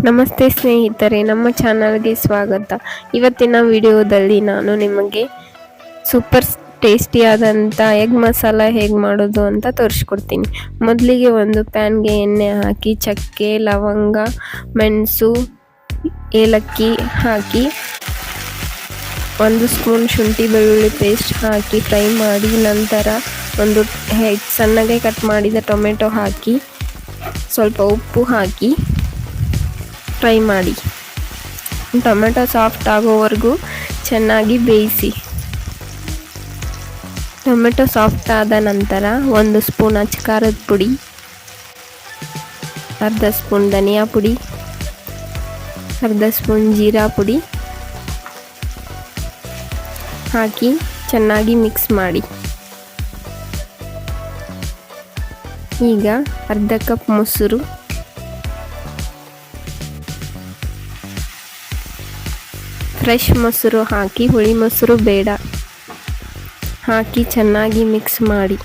ನಮಸ್ತೆ ಸ್ನೇಹಿತರೆ, ನಮ್ಮ ಚಾನಲ್ಗೆ ಸ್ವಾಗತ. ಇವತ್ತಿನ ವಿಡಿಯೋದಲ್ಲಿ ನಾನು ನಿಮಗೆ ಸೂಪರ್ ಟೇಸ್ಟಿಯಾದಂಥ ಎಗ್ ಮಸಾಲ ಹೇಗೆ ಮಾಡೋದು ಅಂತ ತೋರಿಸ್ಕೊಡ್ತೀನಿ. ಮೊದಲಿಗೆ ಒಂದು ಪ್ಯಾನ್ಗೆ ಎಣ್ಣೆ ಹಾಕಿ ಚಕ್ಕೆ, ಲವಂಗ, ಮೆಣಸು, ಏಲಕ್ಕಿ ಹಾಕಿ 1 ಸ್ಪೂನ್ ಶುಂಠಿ ಬೆಳ್ಳುಳ್ಳಿ ಪೇಸ್ಟ್ ಹಾಕಿ ಫ್ರೈ ಮಾಡಿ, ನಂತರ ಒಂದು ಸಣ್ಣಗೆ ಕಟ್ ಮಾಡಿದ ಟೊಮೆಟೊ ಹಾಕಿ ಸ್ವಲ್ಪ ಉಪ್ಪು ಹಾಕಿ ಫ್ರೈ ಮಾಡಿ. ಟೊಮೆಟೊ ಸಾಫ್ಟ್ ಆಗೋವರೆಗೂ ಚೆನ್ನಾಗಿ ಬೇಯಿಸಿ. ಟೊಮೆಟೊ ಸಾಫ್ಟ್ ಆದ ನಂತರ 1 ಸ್ಪೂನ್ ಅಚ್ಚ ಪುಡಿ, ಅರ್ಧ ಸ್ಪೂನ್ ಧನಿಯಾ ಪುಡಿ, ಅರ್ಧ ಸ್ಪೂನ್ ಜೀರಾ ಪುಡಿ ಹಾಕಿ ಚೆನ್ನಾಗಿ ಮಿಕ್ಸ್ ಮಾಡಿ. ಈಗ ಅರ್ಧ ಕಪ್ ಮೊಸರು, ಫ್ರೆಶ್ ಮೊಸರು ಹಾಕಿ, ಹುಳಿ ಮೊಸರು ಬೇಡ, ಹಾಕಿ ಚೆನ್ನಾಗಿ ಮಿಕ್ಸ್ ಮಾಡಿ.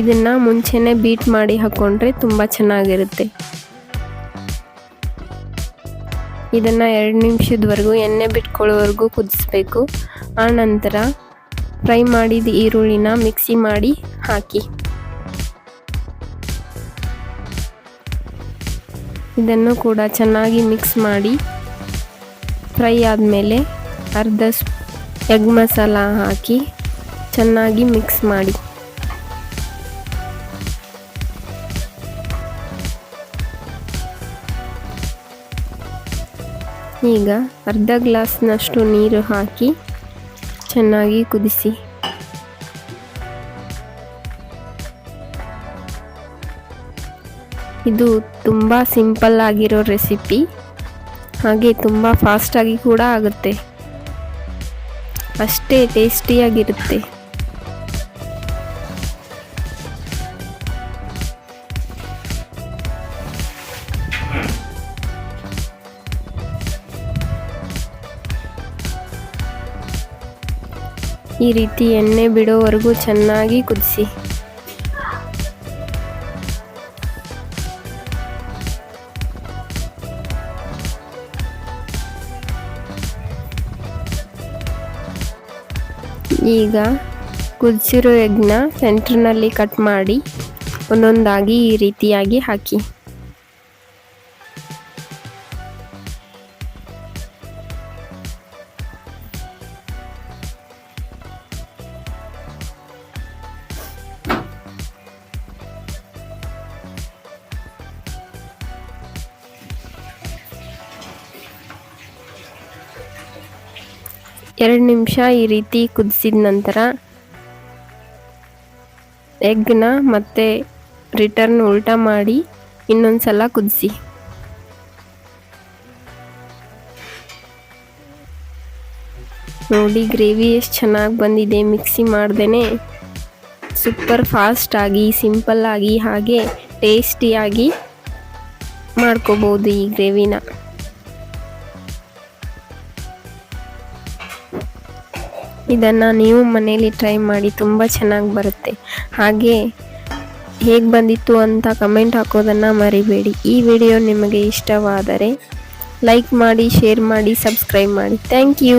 ಇದನ್ನು ಮುಂಚೆನೇ ಬೀಟ್ ಮಾಡಿ ಹಾಕ್ಕೊಂಡ್ರೆ ತುಂಬ ಚೆನ್ನಾಗಿರುತ್ತೆ. ಇದನ್ನು 2 ನಿಮಿಷದವರೆಗೂ ಎಣ್ಣೆ ಬಿಟ್ಕೊಳ್ಳೋವರೆಗೂ ಕುದಿಸ್ಬೇಕು. ಆನಂತರ ಫ್ರೈ ಮಾಡಿದ ಈರುಳ್ಳಿನ ಮಿಕ್ಸಿ ಮಾಡಿ ಹಾಕಿ. ಇದನ್ನು ಕೂಡ ಚೆನ್ನಾಗಿ ಮಿಕ್ಸ್ ಮಾಡಿ. ಫ್ರೈ ಆದಮೇಲೆ ಅರ್ಧ ಎಗ್ ಮಸಾಲ ಹಾಕಿ ಚೆನ್ನಾಗಿ ಮಿಕ್ಸ್ ಮಾಡಿ. ಈಗ ಅರ್ಧ ಗ್ಲಾಸ್ನಷ್ಟು ನೀರು ಹಾಕಿ ಚೆನ್ನಾಗಿ ಕುದಿಸಿ. ಇದು ತುಂಬ ಸಿಂಪಲ್ ಆಗಿರೋ ರೆಸಿಪಿ, ಹಾಗೆ ತುಂಬ ಫಾಸ್ಟಾಗಿ ಕೂಡ ಆಗುತ್ತೆ, ಅಷ್ಟೇ ಟೇಸ್ಟಿಯಾಗಿರುತ್ತೆ. ಈ ರೀತಿ ಎಣ್ಣೆ ಬಿಡೋವರೆಗೂ ಚೆನ್ನಾಗಿ ಕುದಿಸಿ. ಈಗ ಕುದಿಸಿರೋ ಎಗ್ನ ಸೆಂಟ್ರ್ನಲ್ಲಿ ಕಟ್ ಮಾಡಿ ಒಂದೊಂದಾಗಿ ಈ ರೀತಿಯಾಗಿ ಹಾಕಿ. ಎರಡು ನಿಮಿಷ ಈ ರೀತಿ ಕುದಿಸಿದ ನಂತರ ಎಗ್ನ ಮತ್ತೆ ರಿಟರ್ನ್ ಉಲ್ಟಾ ಮಾಡಿ ಇನ್ನೊಂದು ಸಲ ಕುದಿಸಿ. ನೋಡಿ ಗ್ರೇವಿ ಎಷ್ಟು ಚೆನ್ನಾಗಿ ಬಂದಿದೆ. ಮಿಕ್ಸಿ ಮಾಡ್ದೇ ಸೂಪರ್ ಫಾಸ್ಟಾಗಿ, ಸಿಂಪಲ್ಲಾಗಿ, ಹಾಗೆ ಟೇಸ್ಟಿಯಾಗಿ ಮಾಡ್ಕೋಬೋದು ಈ ಗ್ರೇವಿನ. ಇದನ್ನು ನೀವು ಮನೇಲಿ ಟ್ರೈ ಮಾಡಿ, ತುಂಬ ಚೆನ್ನಾಗಿ ಬರುತ್ತೆ. ಹಾಗೆ ಹೇಗೆ ಬಂದಿತ್ತು ಅಂತ ಕಮೆಂಟ್ ಹಾಕೋದನ್ನು ಮರಿಬೇಡಿ. ಈ ವಿಡಿಯೋ ನಿಮಗೆ ಇಷ್ಟವಾದರೆ ಲೈಕ್ ಮಾಡಿ, ಶೇರ್ ಮಾಡಿ, ಸಬ್ಸ್ಕ್ರೈಬ್ ಮಾಡಿ. Thank you.